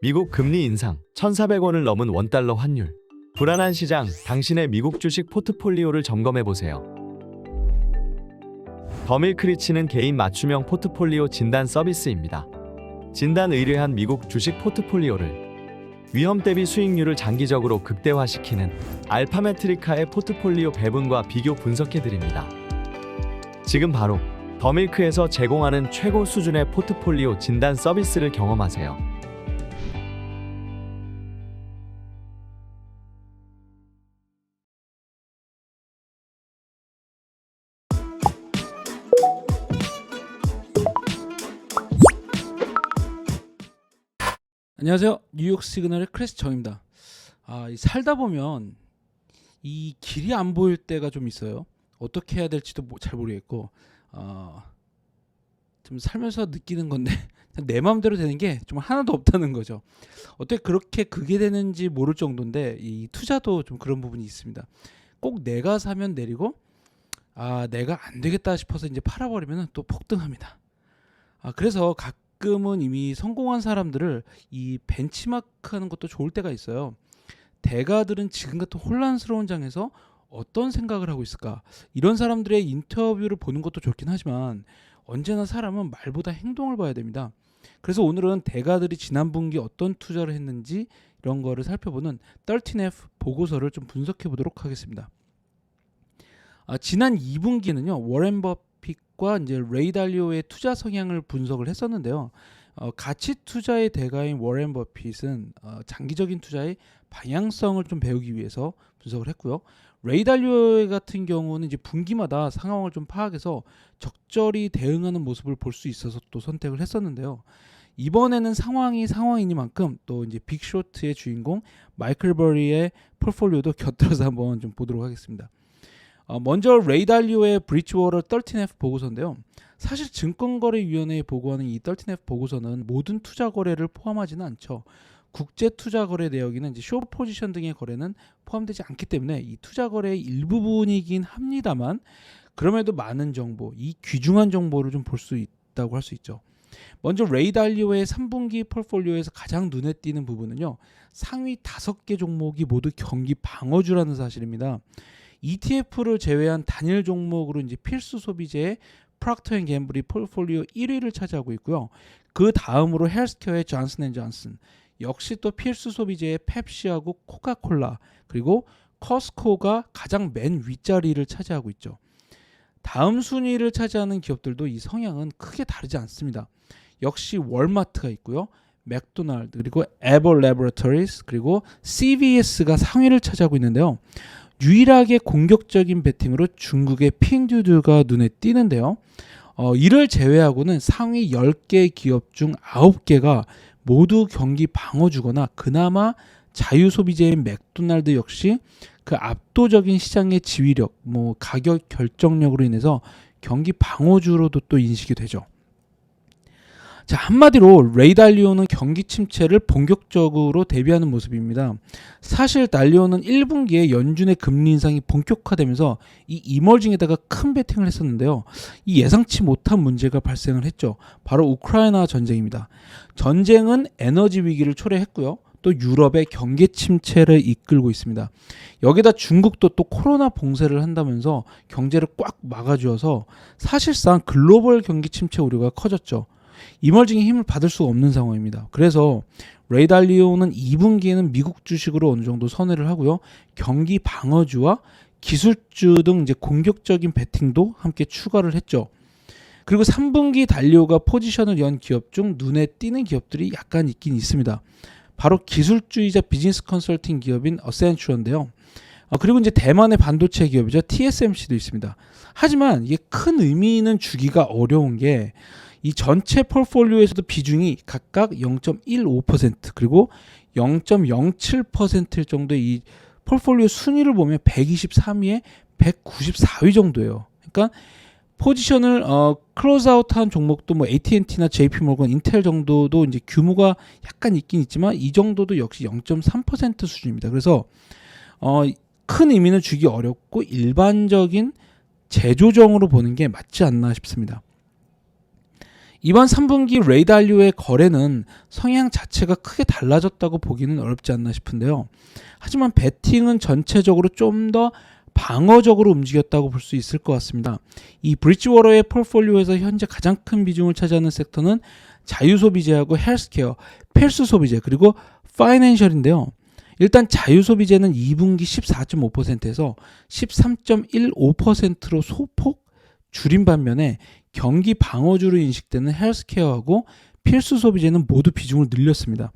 미국 금리 인상, 1,400원을 넘은 원달러 환율. 불안한 시장, 당신의 미국 주식 포트폴리오를 점검해보세요. 더밀크리치는 개인 맞춤형 포트폴리오 진단 서비스입니다. 진단 의뢰한 미국 주식 포트폴리오를 위험 대비 수익률을 장기적으로 극대화시키는 알파메트리카의 포트폴리오 배분과 비교 분석해드립니다. 지금 바로 더밀크에서 제공하는 최고 수준의 포트폴리오 진단 서비스를 경험하세요. 안녕하세요. 뉴욕 시그널의 크리스 정입니다. 살다 보면 이 길이 안 보일 때가 좀 있어요. 어떻게 해야 될지도 잘 모르겠고 좀 살면서 느끼는 건데 내 마음대로 되는 게 좀 하나도 없다는 거죠. 어떻게 그렇게 그게 되는지 모를 정도인데 이 투자도 좀 그런 부분이 있습니다. 꼭 내가 사면 내리고 내가 안 되겠다 싶어서 이제 팔아버리면 또 폭등합니다. 그래서 가끔은 이미 성공한 사람들을 이 벤치마크하는 것도 좋을 때가 있어요. 대가들은 지금 같은 혼란스러운 장에서 어떤 생각을 하고 있을까? 이런 사람들의 인터뷰를 보는 것도 좋긴 하지만 언제나 사람은 말보다 행동을 봐야 됩니다. 그래서 오늘은 대가들이 지난 분기 어떤 투자를 했는지 이런 거를 살펴보는 13F 보고서를 좀 분석해 보도록 하겠습니다. 지난 2분기는요. 워렌 버핏과 이제 레이 달리오의 투자 성향을 분석을 했었는데요. 가치 투자의 대가인 워렌 버핏은 장기적인 투자의 방향성을 좀 배우기 위해서 분석을 했고요. 레이 달리오 같은 경우는 이제 분기마다 상황을 좀 파악해서 적절히 대응하는 모습을 볼 수 있어서 또 선택을 했었는데요. 이번에는 상황이 상황이니만큼 또 이제 빅쇼트의 주인공 마이클 버리의 포트폴리오도 곁들여서 한번 좀 보도록 하겠습니다. 먼저 레이 달리오의 브리지워터 13F 보고서인데요. 사실 증권거래위원회에 보고하는 이 13F 보고서는 모든 투자 거래를 포함하지는 않죠. 국제 투자 거래 내역에는 이제 숏 포지션 등의 거래는 포함되지 않기 때문에 이 투자 거래의 일부분이긴 합니다만 그럼에도 많은 정보, 이 귀중한 정보를 좀 볼 수 있다고 할 수 있죠. 먼저 레이 달리오의 3분기 포트폴리오에서 가장 눈에 띄는 부분은요. 상위 5개 종목이 모두 경기 방어주라는 사실입니다. ETF를 제외한 단일 종목으로 이제 필수 소비재의 프록터 앤 갬블이 포트폴리오 1위를 차지하고 있고요. 그 다음으로 헬스케어의 존슨앤존슨, 역시 또 필수 소비재의 펩시하고 코카콜라, 그리고 커스코가 가장 맨 윗자리를 차지하고 있죠. 다음 순위를 차지하는 기업들도 이 성향은 크게 다르지 않습니다. 역시 월마트가 있고요. 맥도날드, 그리고 애벌 레버러터리스, 그리고 CVS가 상위를 차지하고 있는데요. 유일하게 공격적인 베팅으로 중국의 핑듀드가 눈에 띄는데요. 이를 제외하고는 상위 10개 기업 중 9개가 모두 경기 방어주거나 그나마 자유소비재인 맥도날드 역시 그 압도적인 시장의 지휘력, 가격 결정력으로 인해서 경기 방어주로도 또 인식이 되죠. 자, 한마디로 레이 달리오는 경기 침체를 본격적으로 대비하는 모습입니다. 사실 달리오는 1분기에 연준의 금리 인상이 본격화되면서 이 이머징에다가 큰 베팅을 했었는데요. 이 예상치 못한 문제가 발생을 했죠. 바로 우크라이나 전쟁입니다. 전쟁은 에너지 위기를 초래했고요. 또 유럽의 경기 침체를 이끌고 있습니다. 여기다 중국도 또 코로나 봉쇄를 한다면서 경제를 꽉 막아주어서 사실상 글로벌 경기 침체 우려가 커졌죠. 이머징의 힘을 받을 수가 없는 상황입니다. 그래서 레이 달리오는 2분기에는 미국 주식으로 어느 정도 선회를 하고요. 경기 방어주와 기술주 등 이제 공격적인 베팅도 함께 추가를 했죠. 그리고 3분기 달리오가 포지션을 연 기업 중 눈에 띄는 기업들이 약간 있긴 있습니다. 바로 기술주이자 비즈니스 컨설팅 기업인 어센츄어인데요. 그리고 이제 대만의 반도체 기업이죠. TSMC도 있습니다. 하지만 이게 큰 의미는 주기가 어려운 게 이 전체 포트폴리오에서도 비중이 각각 0.15% 그리고 0.07% 정도의 이 포트폴리오 순위를 보면 123위에 194위 정도예요. 그러니까 포지션을 클로즈아웃한 종목도 AT&T나 JP모건, 인텔 정도도 이제 규모가 약간 있긴 있지만 이 정도도 역시 0.3% 수준입니다. 그래서 큰 의미는 주기 어렵고 일반적인 재조정으로 보는 게 맞지 않나 싶습니다. 이번 3분기 레이 달리오의 거래는 성향 자체가 크게 달라졌다고 보기는 어렵지 않나 싶은데요. 하지만 베팅은 전체적으로 좀 더 방어적으로 움직였다고 볼 수 있을 것 같습니다. 이 브릿지워터의 포트폴리오에서 현재 가장 큰 비중을 차지하는 섹터는 자유소비재하고 헬스케어, 필수소비재, 그리고 파이낸셜인데요. 일단 자유소비재는 2분기 14.5%에서 13.15%로 소폭 줄인 반면에 경기 방어주로 인식되는 헬스케어하고 필수소비재는 모두 비중을 늘렸습니다.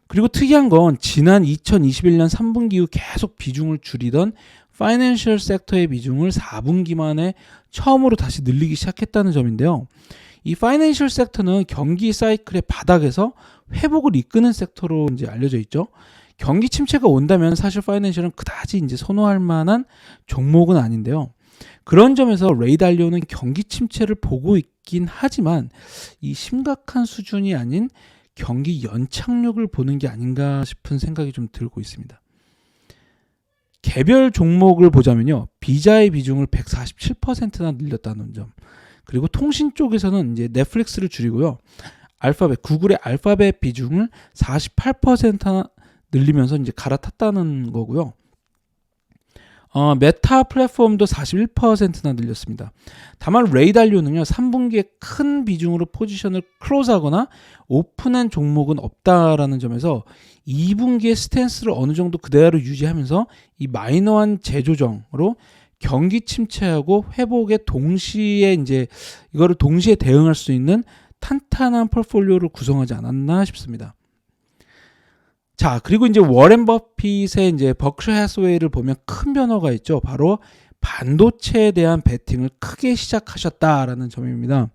그리고 특이한 건 지난 2021년 3분기 이후 계속 비중을 줄이던 파이낸셜 섹터의 비중을 4분기 만에 처음으로 다시 늘리기 시작했다는 점인데요. 이 파이낸셜 섹터는 경기 사이클의 바닥에서 회복을 이끄는 섹터로 이제 알려져 있죠. 경기 침체가 온다면 사실 파이낸셜은 그다지 이제 선호할 만한 종목은 아닌데요. 그런 점에서 레이 달리오는 경기 침체를 보고 있긴 하지만 이 심각한 수준이 아닌 경기 연착륙을 보는 게 아닌가 싶은 생각이 좀 들고 있습니다. 개별 종목을 보자면요. 비자의 비중을 147%나 늘렸다는 점. 그리고 통신 쪽에서는 이제 넷플릭스를 줄이고요. 구글의 알파벳 비중을 48%나 늘리면서 이제 갈아탔다는 거고요. 메타 플랫폼도 41%나 늘렸습니다. 다만 레이 달리오는요, 3분기에 큰 비중으로 포지션을 클로즈하거나 오픈한 종목은 없다라는 점에서 2분기의 스탠스를 어느 정도 그대로 유지하면서 이 마이너한 재조정으로 경기 침체하고 회복에 동시에 이제 이거를 동시에 대응할 수 있는 탄탄한 포트폴리오를 구성하지 않았나 싶습니다. 자, 그리고 이제 워렌 버핏의 이제 버크셔 해서웨이를 보면 큰 변화가 있죠. 바로 반도체에 대한 베팅을 크게 시작하셨다라는 점입니다.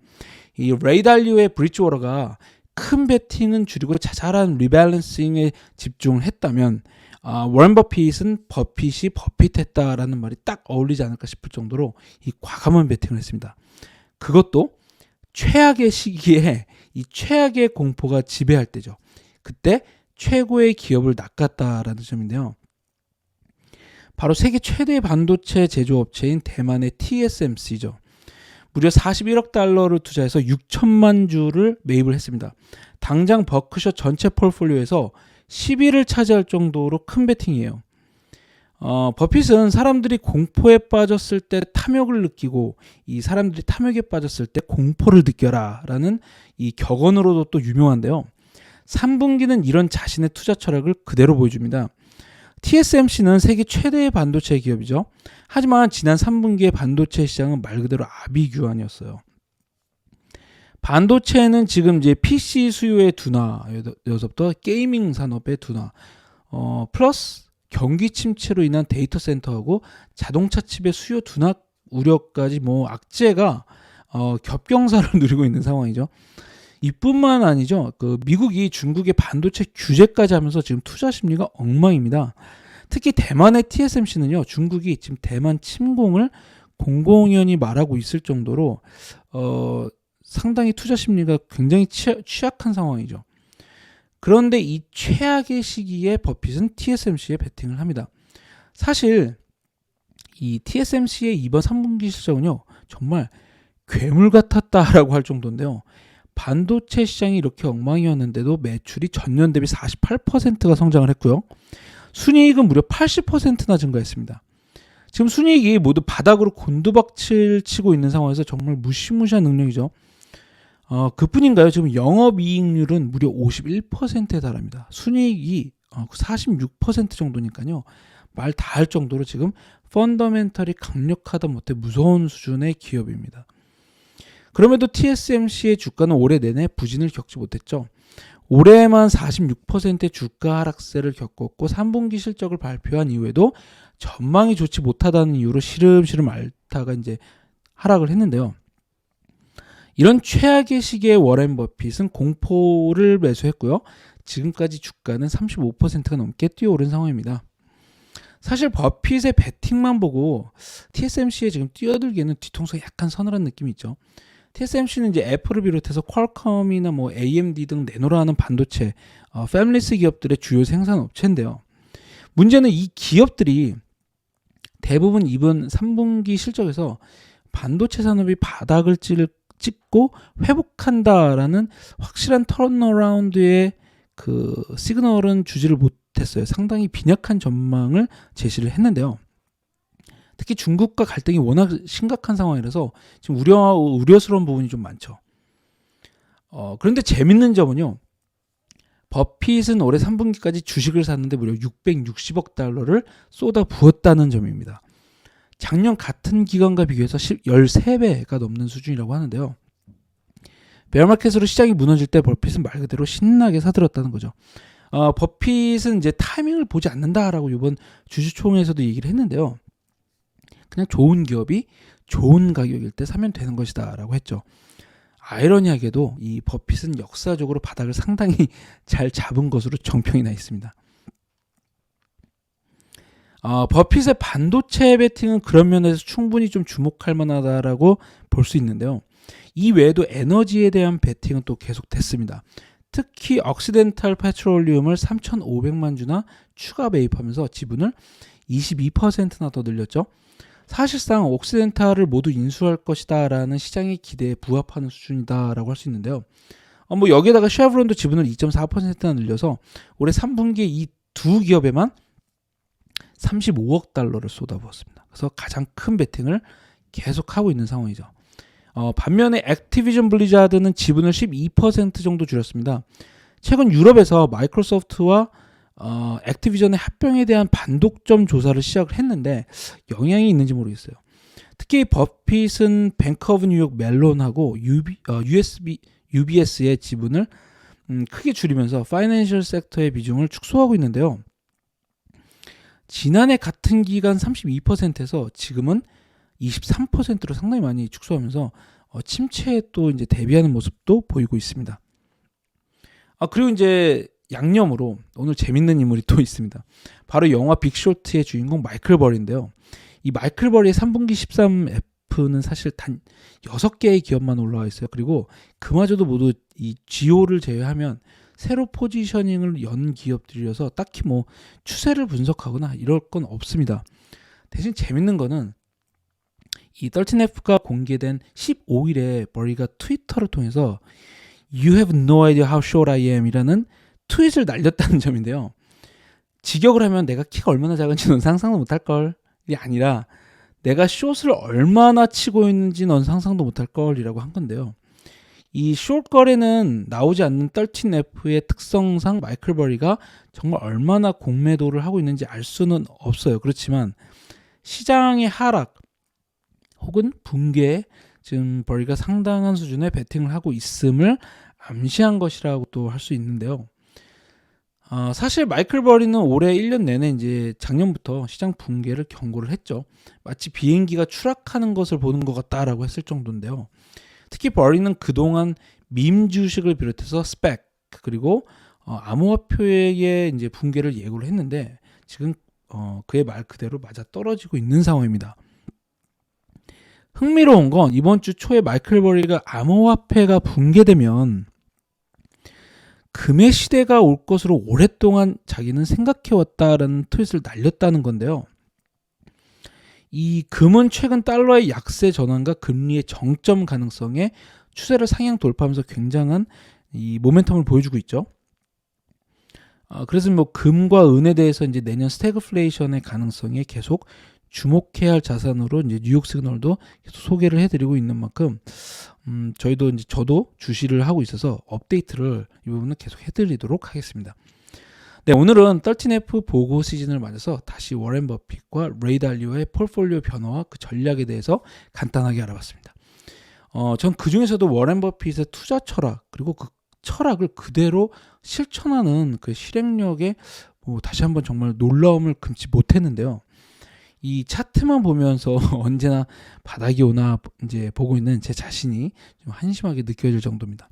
이 레이 달리오의 브릿지워터가 큰 베팅은 줄이고 자잘한 리밸런싱에 집중을 했다면 워렌 버핏은 버핏이 버핏했다라는 말이 딱 어울리지 않을까 싶을 정도로 이 과감한 베팅을 했습니다. 그것도 최악의 시기에 이 최악의 공포가 지배할 때죠. 그때 최고의 기업을 낚았다라는 점인데요. 바로 세계 최대의 반도체 제조업체인 대만의 TSMC죠. 무려 41억 달러를 투자해서 6천만 주를 매입을 했습니다. 당장 버크셔 전체 포트폴리오에서 10위를 차지할 정도로 큰 베팅이에요. 버핏은 사람들이 공포에 빠졌을 때 탐욕을 느끼고 이 사람들이 탐욕에 빠졌을 때 공포를 느껴라 라는 이 격언으로도 또 유명한데요. 3분기는 이런 자신의 투자 철학을 그대로 보여줍니다. TSMC는 세계 최대의 반도체 기업이죠. 하지만 지난 3분기의 반도체 시장은 말 그대로 아비규환이었어요. 반도체는 지금 이제 PC 수요의 둔화에서부터 게이밍 산업의 둔화, 플러스 경기 침체로 인한 데이터 센터하고 자동차 칩의 수요 둔화 우려까지 뭐 악재가 겹경사를 누리고 있는 상황이죠. 이뿐만 아니죠. 미국이 중국의 반도체 규제까지 하면서 지금 투자 심리가 엉망입니다. 특히 대만의 TSMC는요. 중국이 지금 대만 침공을 공공연히 말하고 있을 정도로 상당히 투자 심리가 굉장히 취약한 상황이죠. 그런데 이 최악의 시기에 버핏은 TSMC에 베팅을 합니다. 사실 이 TSMC의 이번 3분기 실적은요. 정말 괴물 같았다라고 할 정도인데요. 반도체 시장이 이렇게 엉망이었는데도 매출이 전년 대비 48%가 성장을 했고요. 순이익은 무려 80%나 증가했습니다. 지금 순이익이 모두 바닥으로 곤두박질 치고 있는 상황에서 정말 무시무시한 능력이죠. 그뿐인가요? 지금 영업이익률은 무려 51%에 달합니다. 순이익이 46% 정도니까요. 말 다 할 정도로 지금 펀더멘털이 강력하다 못해 무서운 수준의 기업입니다. 그럼에도 TSMC의 주가는 올해 내내 부진을 겪지 못했죠. 올해만 46%의 주가 하락세를 겪었고 3분기 실적을 발표한 이후에도 전망이 좋지 못하다는 이유로 시름시름 앓다가 이제 하락을 했는데요. 이런 최악의 시기에 워렌 버핏은 공포를 매수했고요. 지금까지 주가는 35%가 넘게 뛰어오른 상황입니다. 사실 버핏의 베팅만 보고 TSMC에 지금 뛰어들기에는 뒤통수가 약간 서늘한 느낌이 있죠. TSMC는 이제 애플을 비롯해서 퀄컴이나 뭐 AMD 등 내노라하는 반도체, 패밀리스 기업들의 주요 생산 업체인데요. 문제는 이 기업들이 대부분 이번 3분기 실적에서 반도체 산업이 바닥을 찍고 회복한다라는 확실한 턴어라운드의 그 시그널은 주지를 못했어요. 상당히 빈약한 전망을 제시를 했는데요. 특히 중국과 갈등이 워낙 심각한 상황이라서 지금 우려스러운 부분이 좀 많죠. 그런데 재밌는 점은요. 버핏은 올해 3분기까지 주식을 샀는데 무려 660억 달러를 쏟아 부었다는 점입니다. 작년 같은 기간과 비교해서 13배가 넘는 수준이라고 하는데요. 베어마켓으로 시장이 무너질 때 버핏은 말 그대로 신나게 사들었다는 거죠. 버핏은 이제 타이밍을 보지 않는다라고 이번 주주총회에서도 얘기를 했는데요. 그냥 좋은 기업이 좋은 가격일 때 사면 되는 것이다라고 했죠. 아이러니하게도 이 버핏은 역사적으로 바닥을 상당히 잘 잡은 것으로 정평이 나 있습니다. 버핏의 반도체 베팅은 그런 면에서 충분히 좀 주목할 만하다라고 볼 수 있는데요. 이 외에도 에너지에 대한 베팅은 또 계속됐습니다. 특히 억시덴탈 페트롤리움을 3,500만 주나 추가 매입하면서 지분을 22%나 더 늘렸죠. 사실상 옥시덴탈을 모두 인수할 것이다라는 시장의 기대에 부합하는 수준이다라고 할 수 있는데요. 여기에다가 쉐브론도 지분을 2.4%나 늘려서 올해 3분기에 이 두 기업에만 35억 달러를 쏟아부었습니다. 그래서 가장 큰 베팅을 계속하고 있는 상황이죠. 반면에 액티비전 블리자드는 지분을 12% 정도 줄였습니다. 최근 유럽에서 마이크로소프트와 액티비전의 합병에 대한 반독점 조사를 시작을 했는데 영향이 있는지 모르겠어요. 특히 버핏은 뱅크 오브 뉴욕 멜론하고 UBS의 지분을 크게 줄이면서 파이낸셜 섹터의 비중을 축소하고 있는데요. 지난해 같은 기간 32%에서 지금은 23%로 상당히 많이 축소하면서 침체에 또 이제 대비하는 모습도 보이고 있습니다. 그리고 이제 양념으로 오늘 재밌는 인물이 또 있습니다. 바로 영화 빅쇼트의 주인공 마이클 버리인데요. 이 마이클 버리의 3분기 13F는 사실 단 6개의 기업만 올라와 있어요. 그리고 그마저도 모두 이 GO를 제외하면 새로 포지셔닝을 연 기업들이라서 딱히 뭐 추세를 분석하거나 이럴 건 없습니다. 대신 재밌는 거는 이 13F가 공개된 15일에 버리가 트위터를 통해서 You have no idea how short I am 이라는 트윗을 날렸다는 점인데요. 직역을 하면 내가 키가 얼마나 작은지 넌 상상도 못할걸이 아니라 내가 숏을 얼마나 치고 있는지 넌 상상도 못할걸이라고 한 건데요. 이 숏거래는 나오지 않는 13F의 특성상 마이클 버리가 정말 얼마나 공매도를 하고 있는지 알 수는 없어요. 그렇지만 시장의 하락 혹은 붕괴에 지금 버리가 상당한 수준의 베팅을 하고 있음을 암시한 것이라고 또 할 수 있는데요. 사실 마이클 버리는 올해 1년 내내 이제 작년부터 시장 붕괴를 경고를 했죠. 마치 비행기가 추락하는 것을 보는 것 같다라고 했을 정도인데요. 특히 버리는 그동안 밈 주식을 비롯해서 스펙 그리고 암호화폐의 이제 붕괴를 예고를 했는데 지금 그의 말 그대로 맞아 떨어지고 있는 상황입니다. 흥미로운 건 이번 주 초에 마이클 버리가 암호화폐가 붕괴되면 금의 시대가 올 것으로 오랫동안 자기는 생각해왔다라는 트윗을 날렸다는 건데요. 이 금은 최근 달러의 약세 전환과 금리의 정점 가능성에 추세를 상향 돌파하면서 굉장한 이 모멘텀을 보여주고 있죠. 그래서 뭐 금과 은에 대해서 이제 내년 스태그플레이션의 가능성에 계속 주목해야 할 자산으로 이제 뉴욕 시그널도 계속 소개를 해드리고 있는 만큼 저도 주시를 하고 있어서 업데이트를 이 부분은 계속 해드리도록 하겠습니다. 네, 오늘은 13F 보고 시즌을 맞아서 다시 워렌 버핏과 레이 달리오의 포트폴리오 변화와 그 전략에 대해서 간단하게 알아봤습니다. 전 그 중에서도 워렌 버핏의 투자 철학 그리고 그 철학을 그대로 실천하는 그 실행력에 다시 한번 정말 놀라움을 금치 못했는데요. 이 차트만 보면서 언제나 바닥이 오나 이제 보고 있는 제 자신이 좀 한심하게 느껴질 정도입니다.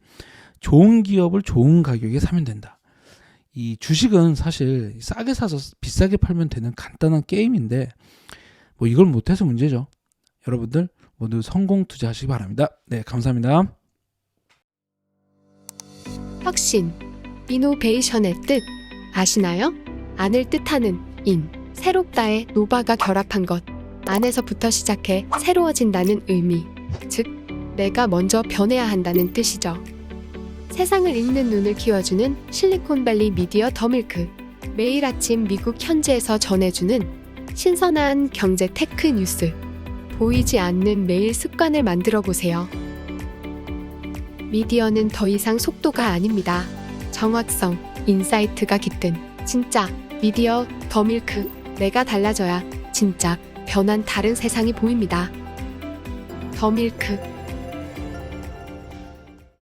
좋은 기업을 좋은 가격에 사면 된다. 이 주식은 사실 싸게 사서 비싸게 팔면 되는 간단한 게임인데 뭐 이걸 못해서 문제죠. 여러분들 모두 성공 투자하시기 바랍니다. 네, 감사합니다. 혁신, 이노베이션의 뜻 아시나요? 안을 뜻하는 인, 새롭다의 노바가 결합한 것, 안에서부터 시작해 새로워진다는 의미, 즉 내가 먼저 변해야 한다는 뜻이죠. 세상을 읽는 눈을 키워주는 실리콘밸리 미디어 더밀크. 매일 아침 미국 현지에서 전해주는 신선한 경제 테크 뉴스. 보이지 않는 매일 습관을 만들어 보세요. 미디어는 더 이상 속도가 아닙니다. 정확성, 인사이트가 깃든 진짜 미디어 더밀크. 내가 달라져야 진짜 변한 다른 세상이 보입니다. 더밀크.